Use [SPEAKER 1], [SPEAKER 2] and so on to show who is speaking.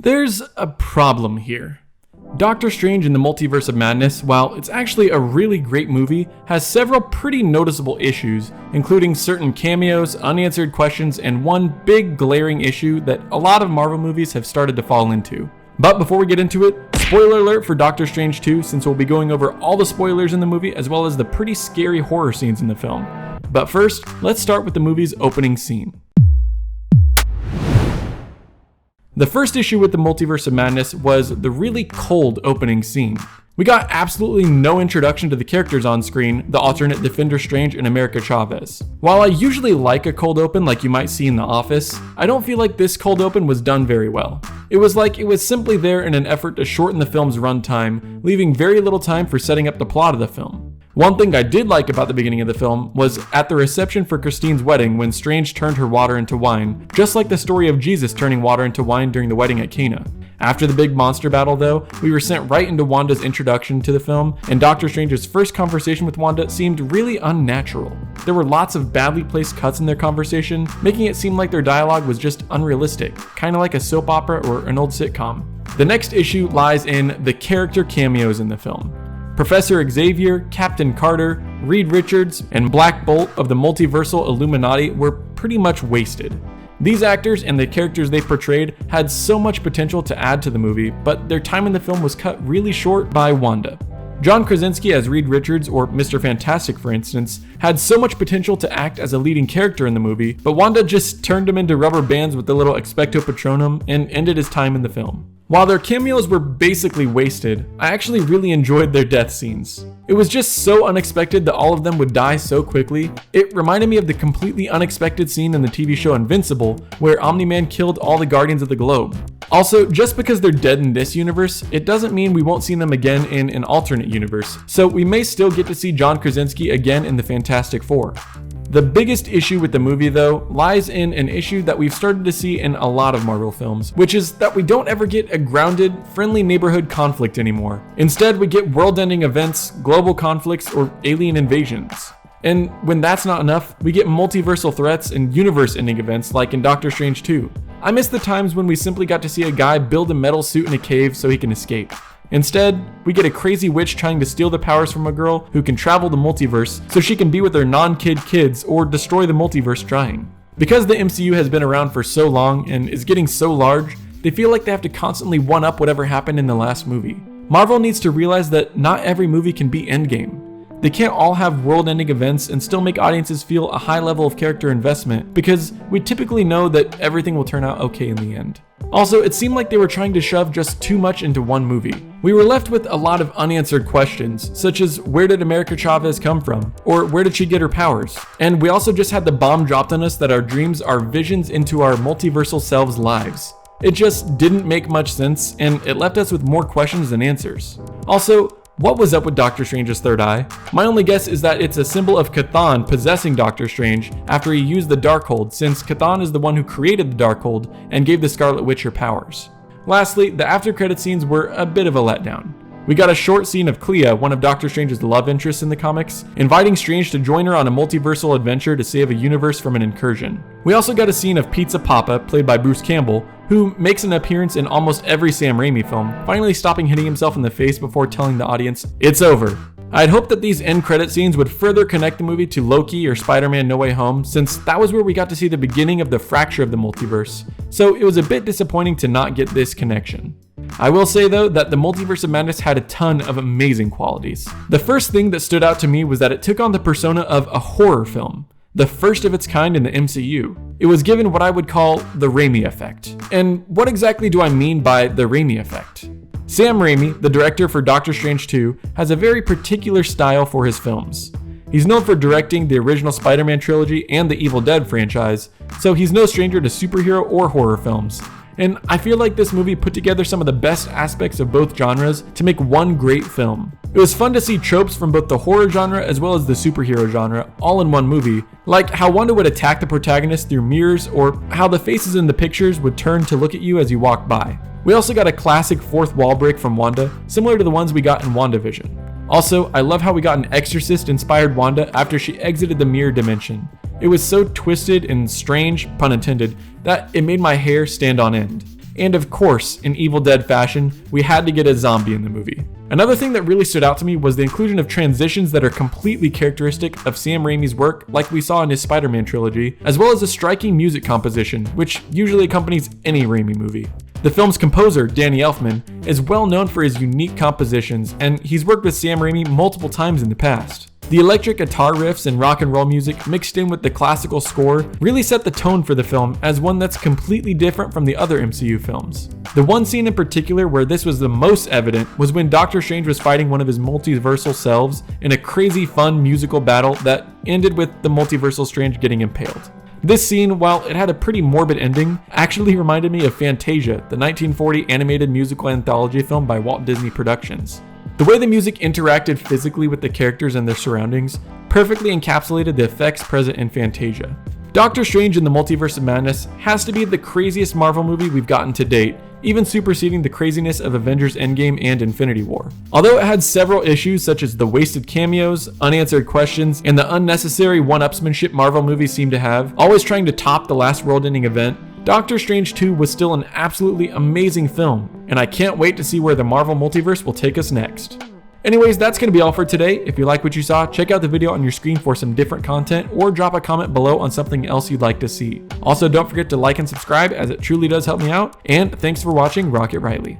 [SPEAKER 1] There's a problem here. Doctor Strange in the Multiverse of Madness, while it's actually a really great movie, has several pretty noticeable issues, including certain cameos, unanswered questions, and one big glaring issue that a lot of Marvel movies have started to fall into. But before we get into it, spoiler alert for Doctor Strange 2, since we'll be going over all the spoilers in the movie as well as the pretty scary horror scenes in the film. But first, let's start with the movie's opening scene. The first issue with the Multiverse of Madness was the really cold opening scene. We got absolutely no introduction to the characters on screen, the alternate Defender Strange and America Chavez. While I usually like a cold open like you might see in The Office, I don't feel like this cold open was done very well. It was like it was simply there in an effort to shorten the film's runtime, leaving very little time for setting up the plot of the film. One thing I did like about the beginning of the film was at the reception for Christine's wedding when Strange turned her water into wine, just like the story of Jesus turning water into wine during the wedding at Cana. After the big monster battle though, we were sent right into Wanda's introduction to the film, and Doctor Strange's first conversation with Wanda seemed really unnatural. There were lots of badly placed cuts in their conversation, making it seem like their dialogue was just unrealistic, kinda like a soap opera or an old sitcom. The next issue lies in the character cameos in the film. Professor Xavier, Captain Carter, Reed Richards, and Black Bolt of the Multiversal Illuminati were pretty much wasted. These actors and the characters they portrayed had so much potential to add to the movie, but their time in the film was cut really short by Wanda. John Krasinski as Reed Richards, or Mr. Fantastic for instance, had so much potential to act as a leading character in the movie, but Wanda just turned him into rubber bands with the little Expecto Patronum and ended his time in the film. While their cameos were basically wasted, I actually really enjoyed their death scenes. It was just so unexpected that all of them would die so quickly. It reminded me of the completely unexpected scene in the TV show Invincible, where Omni-Man killed all the Guardians of the Globe. Also, just because they're dead in this universe, it doesn't mean we won't see them again in an alternate universe, so we may still get to see John Krasinski again in the Fantastic Four. The biggest issue with the movie though lies in an issue that we've started to see in a lot of Marvel films, which is that we don't ever get a grounded, friendly neighborhood conflict anymore. Instead, we get world-ending events, global conflicts, or alien invasions. And when that's not enough, we get multiversal threats and universe-ending events like in Doctor Strange 2. I miss the times when we simply got to see a guy build a metal suit in a cave so he can escape. Instead, we get a crazy witch trying to steal the powers from a girl who can travel the multiverse so she can be with her non-kid kids or destroy the multiverse trying. Because the MCU has been around for so long and is getting so large, they feel like they have to constantly one-up whatever happened in the last movie. Marvel needs to realize that not every movie can be Endgame. They can't all have world-ending events and still make audiences feel a high level of character investment, because we typically know that everything will turn out okay in the end. Also, it seemed like they were trying to shove just too much into one movie. We were left with a lot of unanswered questions, such as where did America Chavez come from? Or where did she get her powers? And we also just had the bomb dropped on us that our dreams are visions into our multiversal selves' lives. It just didn't make much sense, and it left us with more questions than answers. Also, what was up with Doctor Strange's third eye? My only guess is that it's a symbol of Chthon possessing Doctor Strange after he used the Darkhold, since Chthon is the one who created the Darkhold and gave the Scarlet Witch her powers. Lastly, the after-credit scenes were a bit of a letdown. We got a short scene of Clea, one of Doctor Strange's love interests in the comics, inviting Strange to join her on a multiversal adventure to save a universe from an incursion. We also got a scene of Pizza Papa, played by Bruce Campbell, who makes an appearance in almost every Sam Raimi film, finally stopping hitting himself in the face before telling the audience, "It's over." I'd hoped that these end credit scenes would further connect the movie to Loki or Spider-Man No Way Home, since that was where we got to see the beginning of the fracture of the multiverse, so it was a bit disappointing to not get this connection. I will say though that the Multiverse of Madness had a ton of amazing qualities. The first thing that stood out to me was that it took on the persona of a horror film, the first of its kind in the MCU. It was given what I would call the Raimi Effect. And what exactly do I mean by the Raimi Effect? Sam Raimi, the director for Doctor Strange 2, has a very particular style for his films. He's known for directing the original Spider-Man trilogy and the Evil Dead franchise, so he's no stranger to superhero or horror films. And I feel like this movie put together some of the best aspects of both genres to make one great film. It was fun to see tropes from both the horror genre as well as the superhero genre all in one movie, like how Wanda would attack the protagonist through mirrors, or how the faces in the pictures would turn to look at you as you walked by. We also got a classic fourth wall break from Wanda, similar to the ones we got in WandaVision. Also, I love how we got an Exorcist-inspired Wanda after she exited the mirror dimension. It was so twisted and strange, pun intended, that it made my hair stand on end. And of course, in Evil Dead fashion, we had to get a zombie in the movie. Another thing that really stood out to me was the inclusion of transitions that are completely characteristic of Sam Raimi's work, like we saw in his Spider-Man trilogy, as well as a striking music composition, which usually accompanies any Raimi movie. The film's composer, Danny Elfman, is well known for his unique compositions, and he's worked with Sam Raimi multiple times in the past. The electric guitar riffs and rock and roll music mixed in with the classical score really set the tone for the film as one that's completely different from the other MCU films. The one scene in particular where this was the most evident was when Doctor Strange was fighting one of his multiversal selves in a crazy fun musical battle that ended with the multiversal Strange getting impaled. This scene, while it had a pretty morbid ending, actually reminded me of Fantasia, the 1940 animated musical anthology film by Walt Disney Productions. The way the music interacted physically with the characters and their surroundings perfectly encapsulated the effects present in Fantasia. Doctor Strange in the Multiverse of Madness has to be the craziest Marvel movie we've gotten to date, even superseding the craziness of Avengers Endgame and Infinity War. Although it had several issues such as the wasted cameos, unanswered questions, and the unnecessary one-upsmanship Marvel movies seem to have, always trying to top the last world-ending event, Doctor Strange 2 was still an absolutely amazing film, and I can't wait to see where the Marvel Multiverse will take us next. Anyways, that's going to be all for today. If you like what you saw, check out the video on your screen for some different content, or drop a comment below on something else you'd like to see. Also, don't forget to like and subscribe, as it truly does help me out, and thanks for watching Rocket Riley.